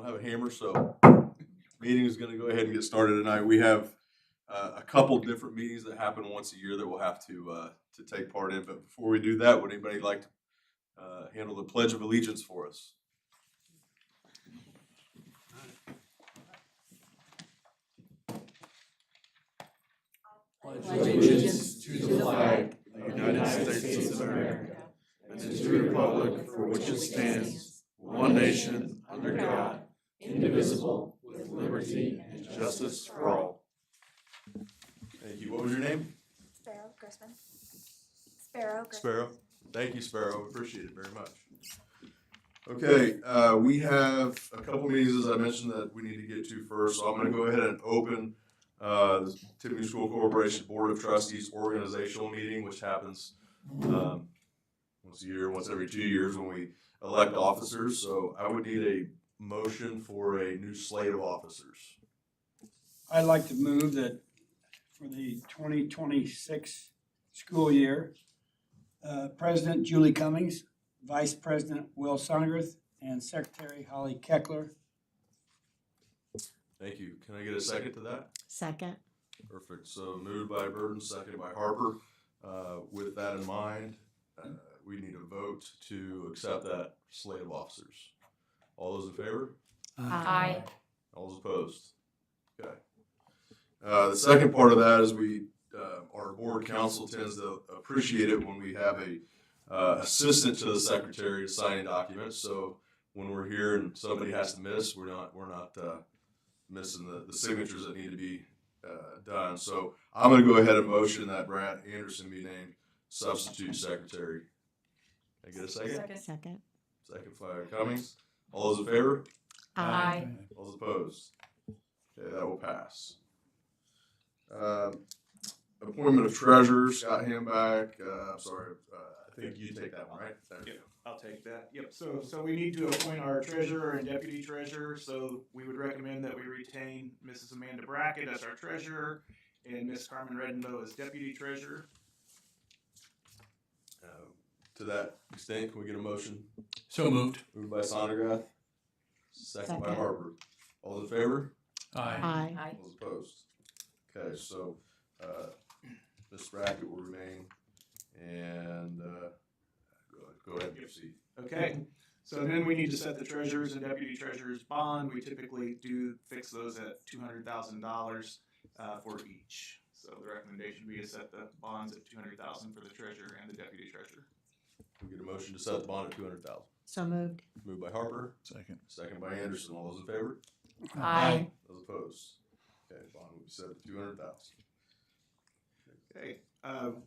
have a hammer, so meeting is going to go ahead and get started tonight. We have a couple different meetings that happen once a year that we'll have to take part in. But before we do that, would anybody like to handle the Pledge of Allegiance for us? Pledge allegiance to the flag of the United States of America and to the republic for which it stands, one nation, under God, indivisible, with liberty and justice for all. Thank you. What was your name? Sparrow Grisman. Sparrow Grisman. Sparrow. Thank you, Sparrow. Appreciate it very much. Okay, we have a couple meetings, as I mentioned, that we need to get to first. So I'm going to go ahead and open the Tiffany School Corporation Board of Trustees organizational meeting, which happens once a year, once every 2 years when we elect officers. So I would need a motion for a new slate of officers. I'd like to move that for the 2026 school year, President Julie Cummings, Vice President Will Sonnegrath, and Secretary Holly Keckler. Thank you. Can I get a second to that? Second. Perfect. So moved by Burton, seconded by Harper. With that in mind, we need a vote to accept that slate of officers. All those in favor? Aye. All those opposed? Okay. The second part of that is our board council tends to appreciate it when we have a assistant to the secretary signing documents. So when we're here and somebody has to miss, we're not missing the signatures that need to be done. So I'm going to go ahead and motion that Brad Anderson be named substitute secretary. Can I get a second? Second. Second by Cummings. All those in favor? Aye. All those opposed? Okay, that will pass. Appointment of treasurer, Scott Hamback. I'm sorry, I think you take that one, right? Yep, I'll take that. Yep, so we need to appoint our treasurer and deputy treasurer, so we would recommend that we retain Mrs. Amanda Brackett as our treasurer and Miss Carmen Redenbow as deputy treasurer. To that extent, can we get a motion? So moved. Moved by Sondergath, second by Second. Harper. All in favor? Aye. Aye. All opposed? Okay, so Ms. Brackett will remain, and go ahead and proceed. Okay, so then we need to set the treasurer's and deputy treasurer's bond. We typically do fix those at $200,000 for each. So the recommendation would be to set the bonds at $200,000 for the treasurer and the deputy treasurer. Can we get a motion to set the bond at $200,000? So moved. Moved by Harper, Second. second by Anderson. All those in favor? Aye. Those opposed? Okay, bond will be set at $200,000. Okay,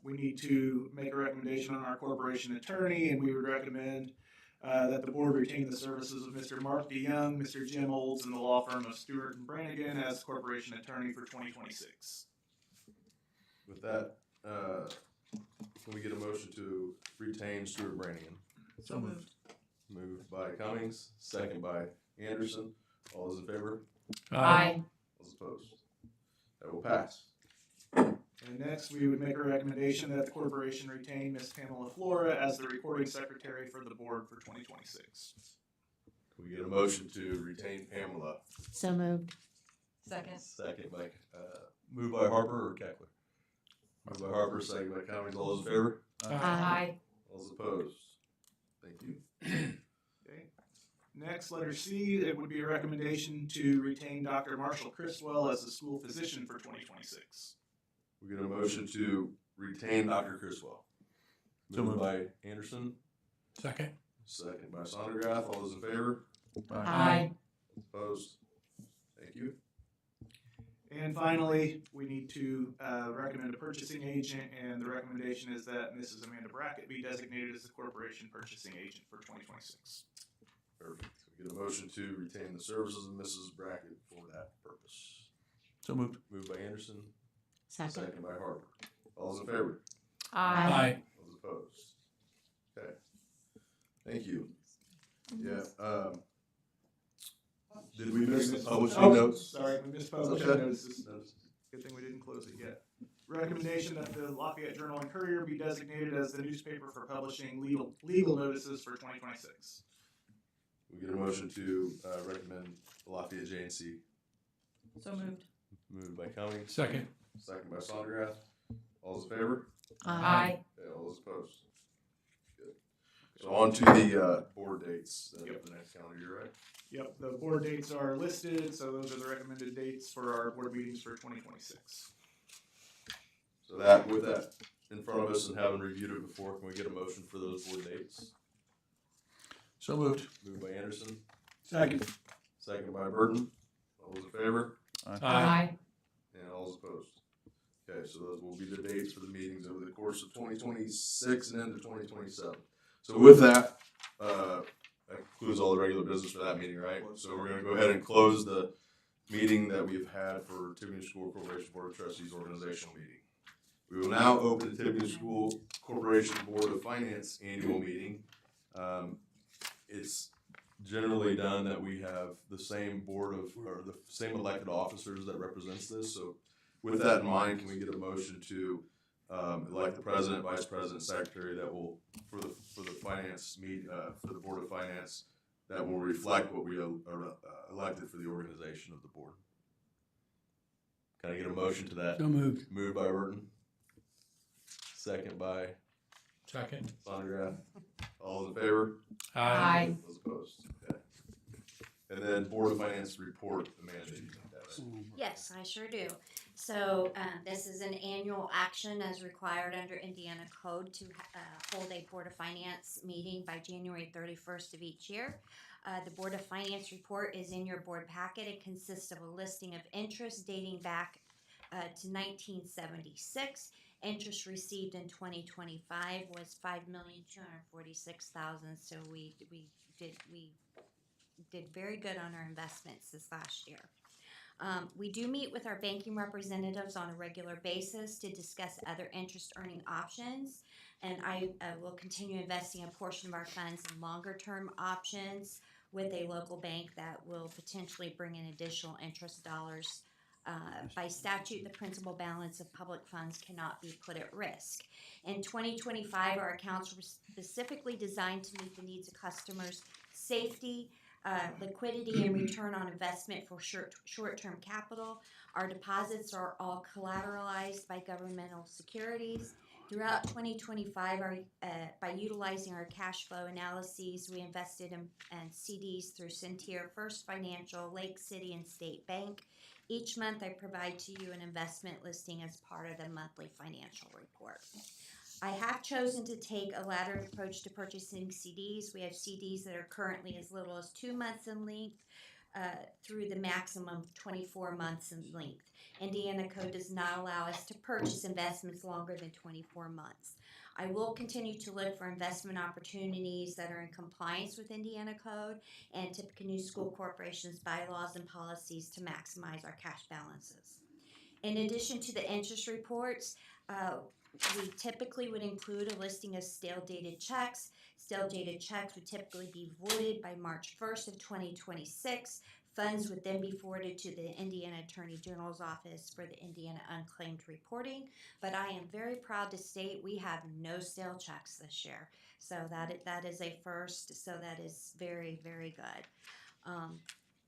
we need to make a recommendation on our corporation attorney, and we would recommend that the board retain the services of Mr. Mark DeYoung, Mr. Jim Olds, and the law firm of Stewart and Brannigan as corporation attorney for 2026. With that, can we get a motion to retain Stewart Brannigan? So moved. Moved by Cummings, second by Anderson. All those in favor? Aye. All those opposed? That will pass. And next, we would make a recommendation that the corporation retain Ms. Pamela Flora as the recording secretary for the board for 2026. Can we get a motion to retain Pamela? So moved. Second. Second by, moved by Harper or Keckler? Moved by Harper, second by Cummings. All those in favor? Aye. All those opposed? Thank you. Okay. Next, letter C, it would be a recommendation to retain Dr. Marshall Criswell as the school physician for 2026. We get a motion to retain Dr. Criswell. So Moved moved. by Anderson, Second. second by Sondergath. All those in favor? Aye. Opposed? Thank you. And finally, we need to recommend a purchasing agent, and the recommendation is that Mrs. Amanda Brackett be designated as the corporation purchasing agent for 2026. Perfect. We get a motion to retain the services of Mrs. Brackett for that purpose. So moved. Moved by Anderson, Second. second by Harper. All those in favor? Aye. All those opposed? Okay. Thank you. Yeah, did we miss the publishing notes? Sorry, we missed publishing Okay. notices. Good thing we didn't close it yet. Recommendation that the Lafayette Journal and Courier be designated as the newspaper for publishing legal notices for 2026. We get a motion to recommend Lafayette J&C. So moved. Moved by Cummings. Second. Second by Sondergath. All those in favor? Aye. Okay, all those opposed? Good. So on to the board dates for the next calendar year, right? Yep, the board dates are listed, so those are the recommended dates for our board meetings for 2026. So that, with that in front of us and having reviewed it before, can we get a motion for those board dates? So moved. Moved by Anderson, Second. second by Burton. All those in favor? Aye. And all those opposed? Okay, so those will be the dates for the meetings over the course of 2026 and into 2027. So with that, that concludes all the regular business for that meeting, right? So we're gonna go ahead and close the meeting that we've had for Tiffany School Corporation Board of Trustees organizational meeting. We will now open the Tiffany School Corporation Board of Finance annual meeting. It's generally done that we have the same the same elected officers that represents this. So with that in mind, can we get a motion to elect the president, vice president, secretary that will, for the finance for the Board of Finance, that will reflect what we are elected for the organization of the board? Can I get a motion to that? So moved. Moved by Burton. Second by Second. Sondergath. All those in favor? Aye. Those opposed? Okay. And then Board of Finance report, the manager. You can have it. Yes, I sure do. So this is an annual action as required under Indiana Code to hold a Board of Finance meeting by January 31st of each year. The Board of Finance report is in your board packet. It consists of a listing of interest dating back to 1976. Interest received in 2025 was $5,246,000. So we did very good on our investments this last year. We do meet with our banking representatives on a regular basis to discuss other interest earning options, and I will continue investing a portion of our funds in longer term options with a local bank that will potentially bring in additional interest dollars. By statute, the principal balance of public funds cannot be put at risk. In 2025, our accounts were specifically designed to meet the needs of customers' safety, liquidity, and return on investment for short-term capital. Our deposits are all collateralized by governmental securities. Throughout 2025, by utilizing our cash flow analyses, we invested in CDs through Centier, First Financial, Lake City, and State Bank. Each month, I provide to you an investment listing as part of the monthly financial report. I have chosen to take a laddered approach to purchasing CDs. We have CDs that are currently as little as 2 months in length through the maximum of 24 months in length. Indiana Code does not allow us to purchase investments longer than 24 months. I will continue to look for investment opportunities that are in compliance with Indiana Code and Tippecanoe School Corporation's bylaws and policies to maximize our cash balances. In addition to the interest reports, we typically would include a listing of stale dated checks. Stale dated checks would typically be voided by March 1st of 2026. Funds would then be forwarded to the Indiana Attorney General's Office for the Indiana Unclaimed Reporting. But I am very proud to state we have no stale checks this year. So that is a first. So that is very, very good.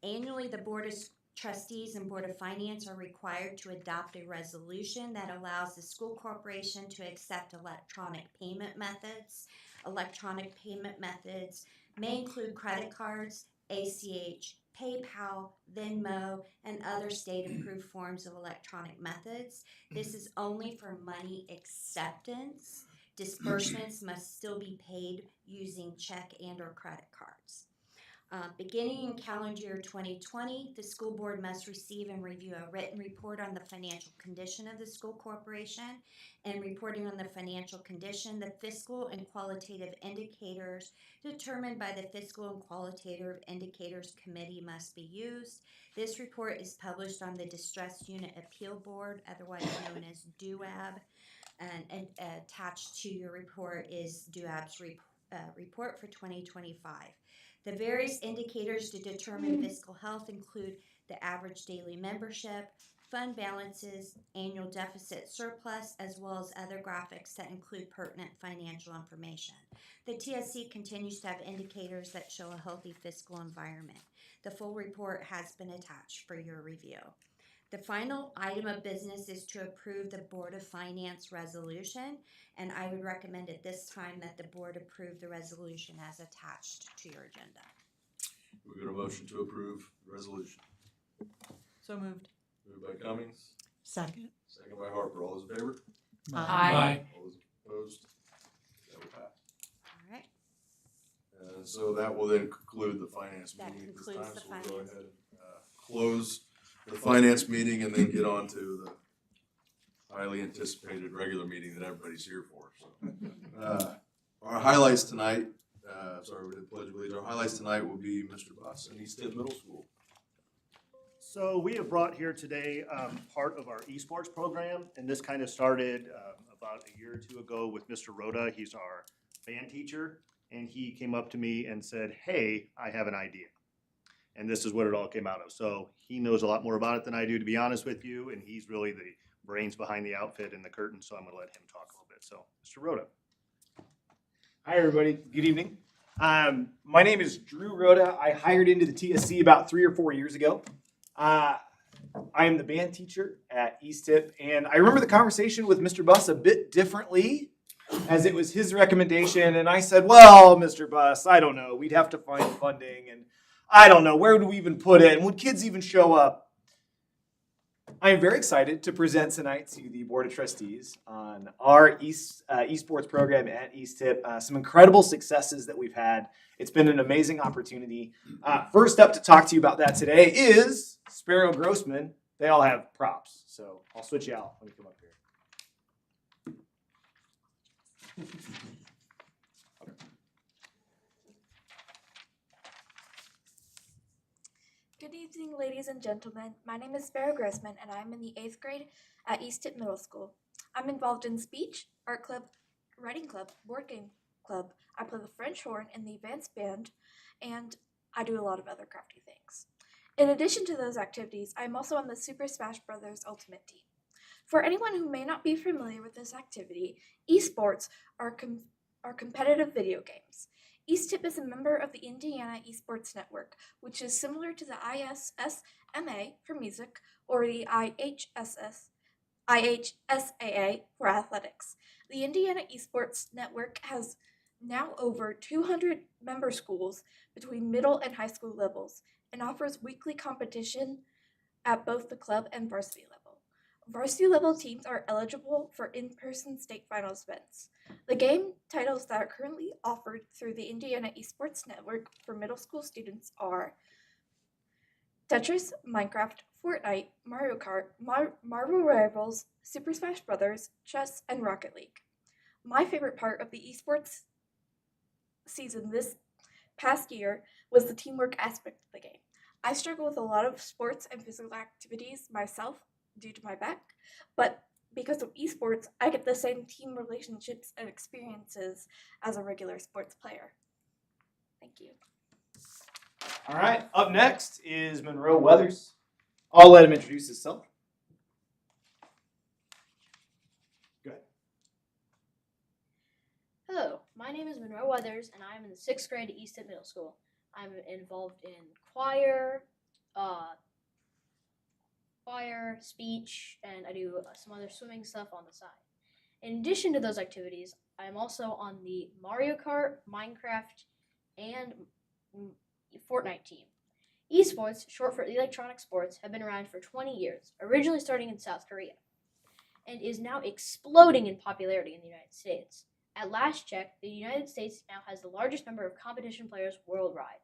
Annually, the Board of Trustees and Board of Finance are required to adopt a resolution that allows the school corporation to accept electronic payment methods. Electronic payment methods may include credit cards, ACH, PayPal, Venmo, and other state-approved forms of electronic methods. This is only for money acceptance. Disbursements must still be paid using check and/or credit cards. Beginning in calendar year 2020, the school board must receive and review a written report on the financial condition of the school corporation. And reporting on the financial condition, the fiscal and qualitative indicators determined by the Fiscal and Qualitative Indicators Committee must be used. This report is published on the Distressed Unit Appeal Board, otherwise known as DUAB, and attached to your report is DUAB's report for 2025. The various indicators to determine fiscal health include the average daily membership, fund balances, annual deficit surplus, as well as other graphics that include pertinent financial information. The TSC continues to have indicators that show a healthy fiscal environment. The full report has been attached for your review. The final item of business is to approve the Board of Finance resolution, and I would recommend at this time that the board approve the resolution as attached to your agenda. We got a motion to approve the resolution. So moved. Moved by Cummings, Second. second by Harper. All those in favor? Aye. All those opposed? That will pass. All right. And so that will then conclude the finance That meeting at this concludes time. the So we'll go finance. ahead and close the finance meeting and then get on to the highly anticipated regular meeting that everybody's here for. So, our highlights tonight, sorry, we did pledge of allegiance. Our highlights tonight will be Mr. Buss and East Tip Middle School. So we have brought here today part of our esports program, and this kind of started about a year or two ago with Mr. Rhoda. He's our band teacher, and he came up to me and said, "Hey, I have an idea." And this is what it all came out of. So he knows a lot more about it than I do, to be honest with you, and he's really the brains behind the outfit and the curtain, so I'm going to let him talk a little bit. So, Mr. Rhoda. Hi, everybody. Good evening. My name is Drew Rhoda. I hired into the TSC about 3 or 4 years ago. I am the band teacher at East Tip, and I remember the conversation with Mr. Buss a bit differently, as it was his recommendation, and I said, "Well, Mr. Buss, I don't know. We'd have to find funding, and I don't know. Where would we even put it? And would kids even show up?" I am very excited to present tonight to the Board of Trustees on our esports program at East Tip. Some incredible successes that we've had. It's been an amazing opportunity. First up to talk to you about that today is Sparrow Grossman. They all have props, so I'll switch you out when you come up here. Good evening, ladies and gentlemen. My name is Sparrow Grossman, and I'm in the 8th grade at East Tip Middle School. I'm involved in speech, art club, writing club, board game club. I play the French horn in the advanced band, and I do a lot of other crafty things. In addition to those activities, I'm also on the Super Smash Bros. Ultimate team. For anyone who may not be familiar with this activity, esports are competitive video games. East Tip is a member of the Indiana Esports Network, which is similar to the ISSMA for music or the IHSAA for athletics. The Indiana Esports Network has now over 200 member schools between middle and high school levels and offers weekly competition at both the club and varsity level. Varsity level teams are eligible for in-person state finals events. The game titles that are currently offered through the Indiana Esports Network for middle school students are Tetris, Minecraft, Fortnite, Mario Kart, Marvel Rivals, Super Smash Bros., chess, and Rocket League. My favorite part of the esports season this past year was the teamwork aspect of the game. I struggle with a lot of sports and physical activities myself due to my back, but because of esports, I get the same team relationships and experiences as a regular sports player. Thank you. All right, up next is Monroe Weathers. I'll let him introduce himself. Go ahead. Hello, my name is Monroe Weathers, and I am in the 6th grade at East Tip Middle School. I'm involved in choir, speech, and I do some other swimming stuff on the side. In addition to those activities, I am also on the Mario Kart, Minecraft, and Fortnite team. Esports, short for electronic sports, have been around for 20 years, originally starting in South Korea, and is now exploding in popularity in the United States. At last check, the United States now has the largest number of competition players worldwide,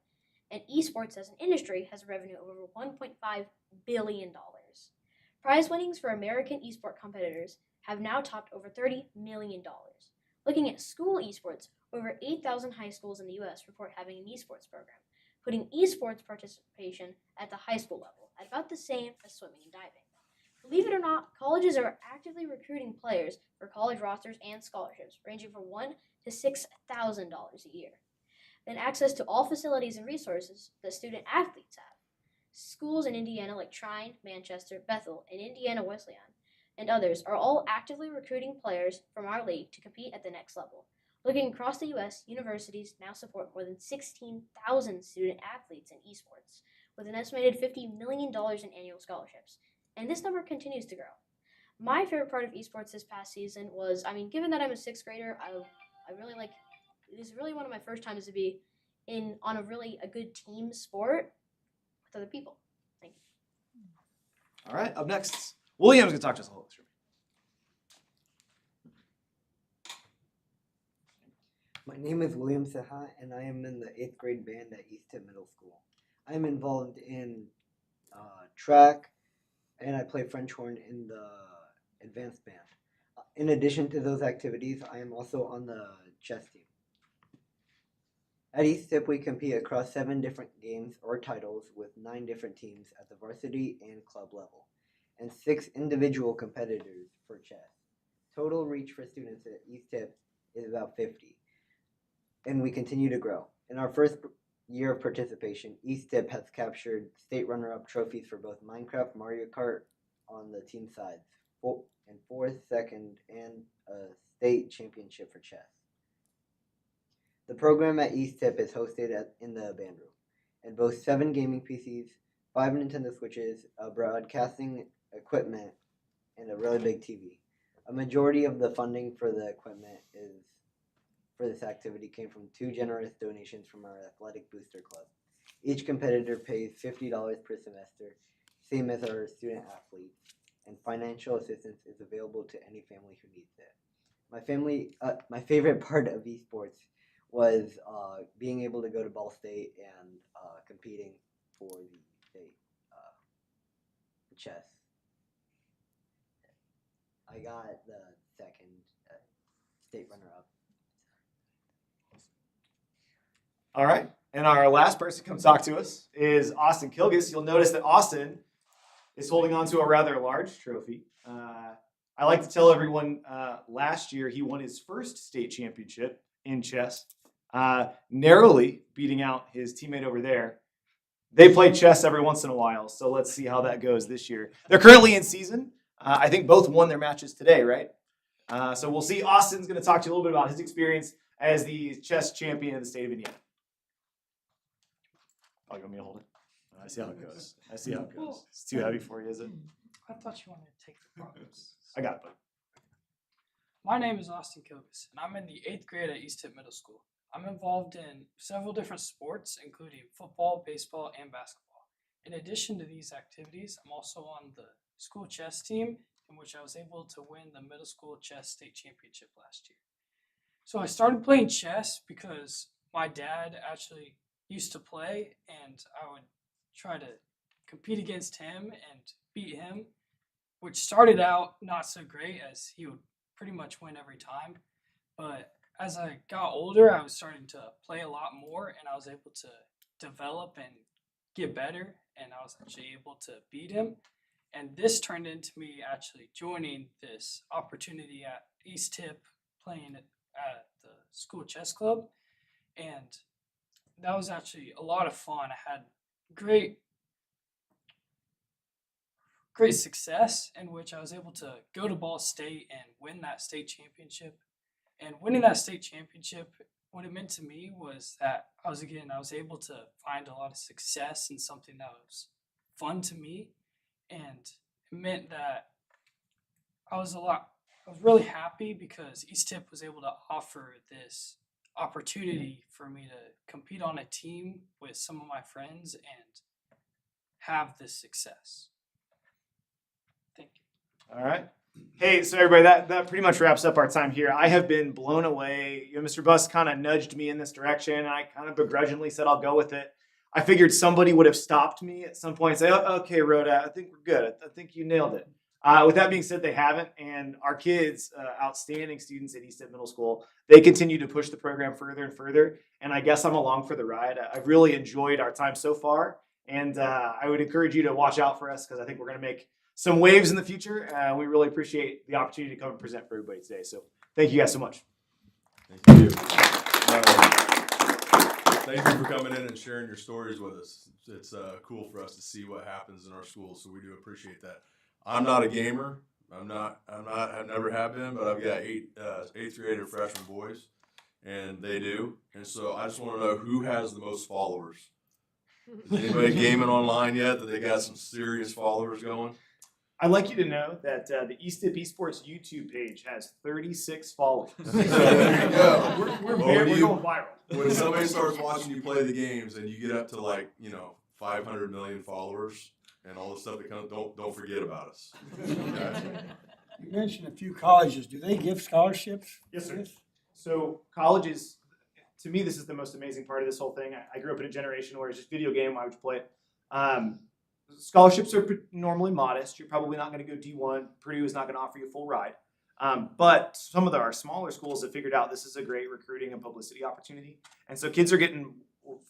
and esports as an industry has a revenue of over $1.5 billion. Prize winnings for American esport competitors have now topped over $30 million. Looking at school esports, over 8,000 high schools in the U.S. report having an esports program, putting esports participation at the high school level at about the same as swimming and diving. Believe it or not, colleges are actively recruiting players for college rosters and scholarships, ranging from $1,000 to $6,000 a year. Then access to all facilities and resources that student athletes have. Schools in Indiana like Trine, Manchester, Bethel, and Indiana Wesleyan, and others are all actively recruiting players from our league to compete at the next level. Looking across the U.S., universities now support more than 16,000 student athletes in esports, with an estimated $50 million in annual scholarships. And this number continues to grow. My favorite part of esports this past season was, given that I'm a sixth grader, I really like, it is really one of my first times to be on a good team sport with other people. Thank you. All right, up next, William's gonna talk to us a little bit. My name is William Saha, and I am in the 8th grade band at East Tip Middle School. I am involved in track, and I play French horn in the advanced band. In addition to those activities, I am also on the chess team. At East Tip, we compete across 7 different games or titles with 9 different teams at the varsity and club level, and 6 individual competitors for chess. Total reach for students at East Tip is about 50. And we continue to grow. In our first year of participation, East Tip has captured state runner-up trophies for both Minecraft, Mario Kart on the team sides, and 4th, 2nd, and a state championship for chess. The program at East Tip is hosted in the band room and boasts 7 gaming PCs, 5 Nintendo Switches, a broadcasting equipment, and a really big TV. A majority of the funding for the equipment for this activity came from 2 generous donations from our athletic booster club. Each competitor pays $50 per semester, same as our student athletes, and financial assistance is available to any family who needs it. My favorite part of esports was being able to go to Ball State and competing for the state chess. I got the 2nd state runner-up. All right, and our last person to come talk to us is Austin Kilgus. You'll notice that Austin is holding on to a rather large trophy. I like to tell everyone last year he won his first state championship in chess, narrowly beating out his teammate over there. They play chess every once in a while, so let's see how that goes this year. They're currently in season. I think both won their matches today, right? So we'll see. Austin's going to talk to you a little bit about his experience as the chess champion of the state of Indiana. Oh, you want me to hold it? I see how it goes. It's too heavy for you, is it? I thought you wanted to take the problems. I got it, bud. My name is Austin Kilgus, and I'm in the 8th grade at East Tip Middle School. I'm involved in several different sports, including football, baseball, and basketball. In addition to these activities, I'm also on the school chess team, in which I was able to win the middle school chess state championship last year. So I started playing chess because my dad actually used to play, and I would try to compete against him and beat him, which started out not so great as he would pretty much win every time. But as I got older, I was starting to play a lot more, and I was able to develop and get better, and I was actually able to beat him. And this turned into me actually joining this opportunity at East Tip, playing at the school chess club. And that was actually a lot of fun. I had great success in which I was able to go to Ball State and win that state championship. And winning that state championship, what it meant to me was that I was able to find a lot of success in something that was fun to me. And it meant that I was really happy because East Tip was able to offer this opportunity for me to compete on a team with some of my friends and have this success. Thank you. All right. Hey, so everybody, that pretty much wraps up our time here. I have been blown away. Mr. Buss kind of nudged me in this direction, and I kind of begrudgingly said I'll go with it. I figured somebody would have stopped me at some point and say, oh, okay, Rhoda, I think we're good. I think you nailed it. With that being said, they haven't, and our kids, outstanding students at East Tip Middle School, they continue to push the program further and further, and I guess I'm along for the ride. I've really enjoyed our time so far, and I would encourage you to watch out for us because I think we're going to make some waves in the future. We really appreciate the opportunity to come and present for everybody today, so thank you guys so much. Thank you. thank you for coming in and sharing your stories with us. It's cool for us to see what happens in our schools, so we do appreciate that. I'm not a gamer. I never have been, but I've got eighth grade and freshman boys, and they do. And so I just want to know who has the most followers. Is anybody gaming online yet? That they got some serious followers going? I'd like you to know that the ESTIP Esports YouTube page has 36 followers. There you go. We're going viral. When somebody starts watching you play the games and you get up to 500 million followers and all the stuff that comes, don't forget about us. Okay? You mentioned a few colleges. Do they give scholarships? Yes, sir. So colleges, to me, this is the most amazing part of this whole thing. I grew up in a generation where it's just video game. I would play it. Scholarships are normally modest. You're probably not going to go D1. Purdue is not going to offer you a full ride. But some of our smaller schools have figured out this is a great recruiting and publicity opportunity. And so kids are getting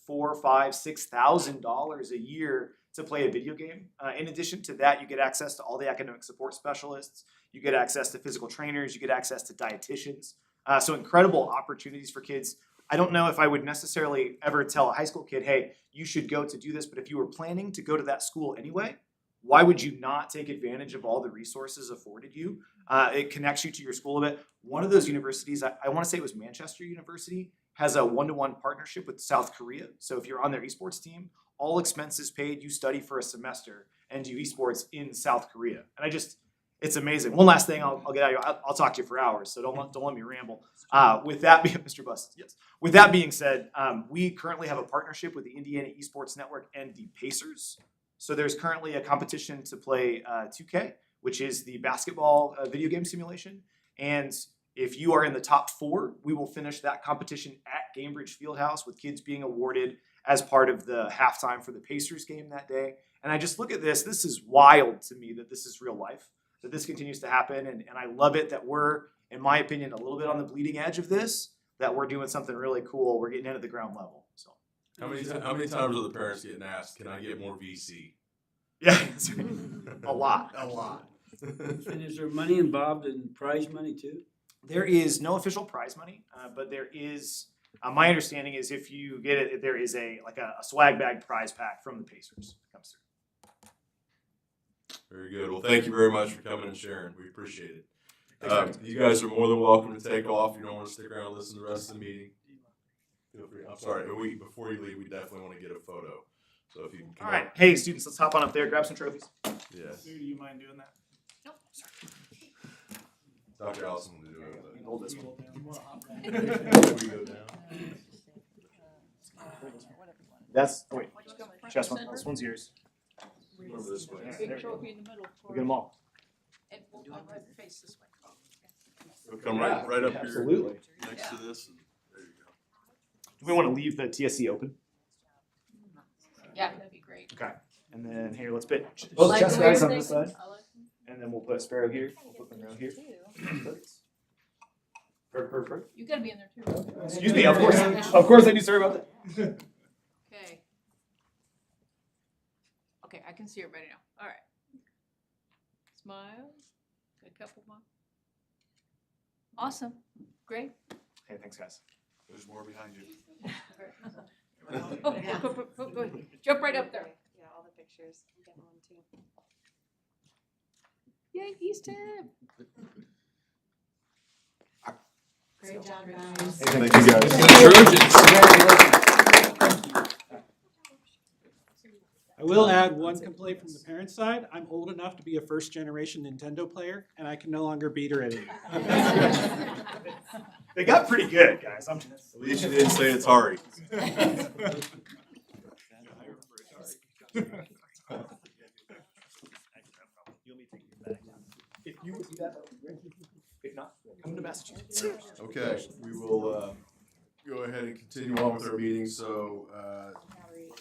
$4,000, $5,000, $6,000 a year to play a video game. In addition to that, you get access to all the academic support specialists. You get access to physical trainers. You get access to dietitians. So incredible opportunities for kids. I don't know if I would necessarily ever tell a high school kid, hey, you should go to do this. But if you were planning to go to that school anyway, why would you not take advantage of all the resources afforded you? It connects you to your school a bit. One of those universities, I want to say it was Manchester University, has a one-to-one partnership with South Korea. So if you're on their esports team, all expenses paid, you study for a semester and do esports in South Korea. And it's amazing. One last thing, I'll get out of you. I'll talk to you for hours, so don't let me ramble. With that being, Mr. Bus, yes. With that being said, we currently have a partnership with the Indiana Esports Network and the Pacers. So there's currently a competition to play 2K, which is the basketball video game simulation. And if you are in the top 4, we will finish that competition at Gamebridge Fieldhouse with kids being awarded as part of the halftime for the Pacers game that day. And I just look at this. This is wild to me that this is real life, that this continues to happen. And I love it that we're, in my opinion, a little bit on the bleeding edge of this, that we're doing something really cool. We're getting into the ground level. So. How many times are the parents getting asked, can I get more VC? Yeah, a lot. And is there money involved in prize money too? There is no official prize money, but there is. My understanding is if you get it, there is a swag bag prize pack from the Pacers that comes through. Very good. Well, thank you very much for coming and sharing. We appreciate it. You guys are more than welcome to take off. You don't want to stick around and listen to the rest of the meeting. Feel free. I'm sorry. Before you leave, we definitely want to get a photo. So if you can come All right. up. Hey, students, let's hop on up there, grab some trophies. Yes. Sue, do you mind doing that? Dr. Allison will do it. You can hold this one. We go down. Wait, chest one. This one's yours. Over this way. Big trophy in the middle. We'll get them all. And we'll face this way. We'll come right up here. Absolutely. Next to this. And there you go. Do we want to leave the TSC open? Yeah, that'd be great. Okay. And then here, let's put both chest guys on this side. And then we'll put Sparrow here. We'll put Monroe here. Perfect. You gotta be in there too. Excuse me, of course I do. Sorry about that. Okay. Okay, I can see everybody now. All right. Smile. A couple more. Awesome. Great. Hey, thanks, guys. There's more behind you. Go. Jump right up there. Yeah, all the pictures. I'm getting one too. Yay, Easton. Great job, guys. Thank you guys. I will add one complaint from the parent side. I'm old enough to be a first generation Nintendo player, and I can no longer beat her anymore. They got pretty good, guys. At least you didn't say it's Ari. If you would do that, that would be great. If not, come to Massachusetts. Okay, we will go ahead and continue on with our meeting. So,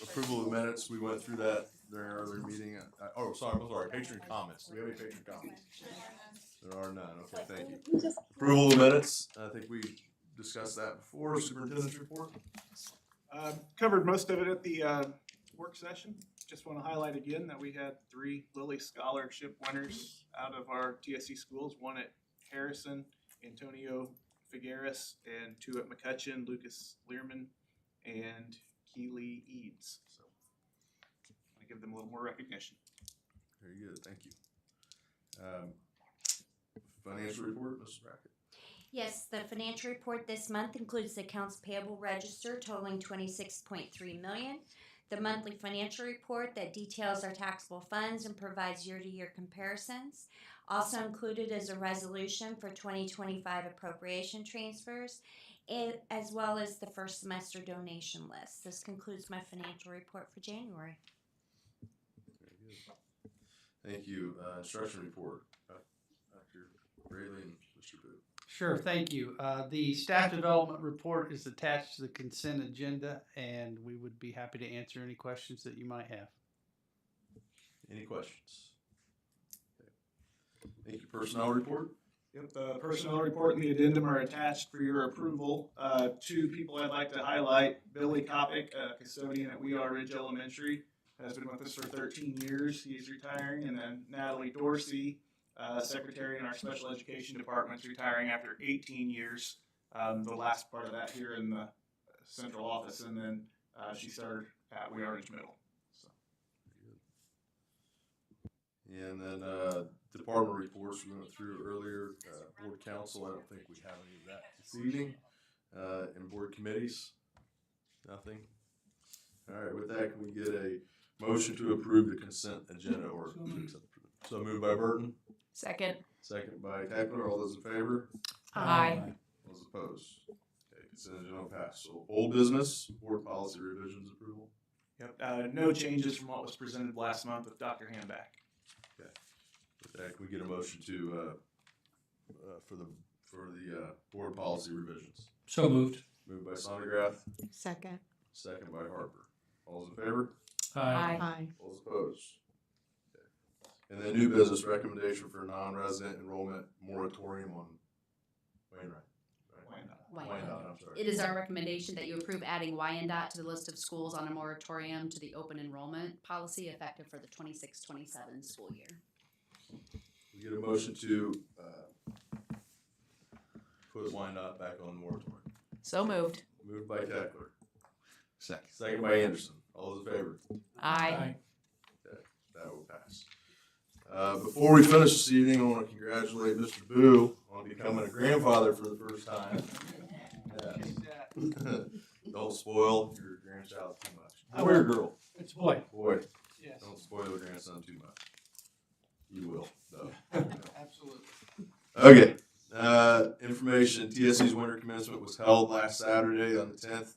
approval of the minutes, we went through that during our earlier meeting. I'm sorry, patron comments. Do we have any patron comments? There are none. Okay, thank you. Approval of the minutes, I think we discussed that before. Superintendent's report? Covered most of it at the work session. Just want to highlight again that we had 3 Lilly Scholarship winners out of our TSC schools, one at Harrison, Antonio Figueres, and 2 at McCutcheon, Lucas Learman and Keely Eads. So I give them a little more recognition. Very good, thank you. Financial report, Mrs. Brackett. Yes, the financial report this month includes the accounts payable register totaling $26.3 million, the monthly financial report that details our taxable funds and provides year-to-year comparisons. Also included is a resolution for 2025 appropriation transfers, as well as the first semester donation list. This concludes my financial report for January. Very good. Thank you. Instruction report, Dr. Braley and Mr. Booth. Sure, thank you. The staff development report is attached to the consent agenda, and we would be happy to answer any questions that you might have. Any questions? Okay. Thank you. Personnel report. Yep, the personnel report and the addendum are attached for your approval. Two people I'd like to highlight: Billy Kopic, custodian at We Are Ridge Elementary, has been with us for 13 years. He is retiring, and then Natalie Dorsey, secretary in our special education department, is retiring after 18 years. The last part of that here in the central office, and then she started at We Are Ridge Middle. So. And then department reports we went through earlier. Board council, I don't think we have any of that this evening. And board committees, nothing. All right, with that, can we get a motion to approve the consent agenda or to accept? So moved by Burton. Second. Second by Tackler. All those in favor? Aye. Those opposed? Okay, consent agenda will pass. So old business, board policy revisions approval. Yep, no changes from what was presented last month with Dr. Hanback. Okay. With that, can we get a motion to for the board policy revisions? So moved. Moved by Sondergrath, Second. second by Harper. All those in favor? Aye. All those opposed? Okay. And then new business recommendation for non-resident enrollment moratorium on Wainwright. Wyandotte, I'm sorry. It is our recommendation that you approve adding Wyandotte to the list of schools on a moratorium to the open enrollment policy effective for the 26-27 school year. We get a motion to put Wyandotte back on the moratorium. So moved. Moved by Tackler. Second. Second by Anderson. All those in favor? Aye. Okay, that will pass. Before we finish this evening, I want to congratulate Mr. Boo on becoming a grandfather for the first time. Yeah. Don't spoil your grandchild too much. Boy or girl? It's a boy. Boy. Yes. Don't spoil your grandson too much. You will, though. Absolutely. Okay. Information. TSC's winter commencement was held last Saturday on the 10th.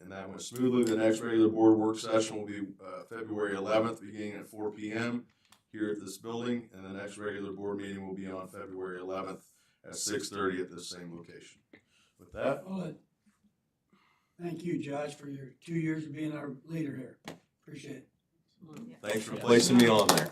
And that went smoothly. The next regular board work session will be February 11th, beginning at 4 p.m. here at this building. And the next regular board meeting will be on February 11th at 6:30 at this same location. With that. Well, thank you, Josh, for your 2 years of being our leader here. Appreciate it. Thanks for placing me on there.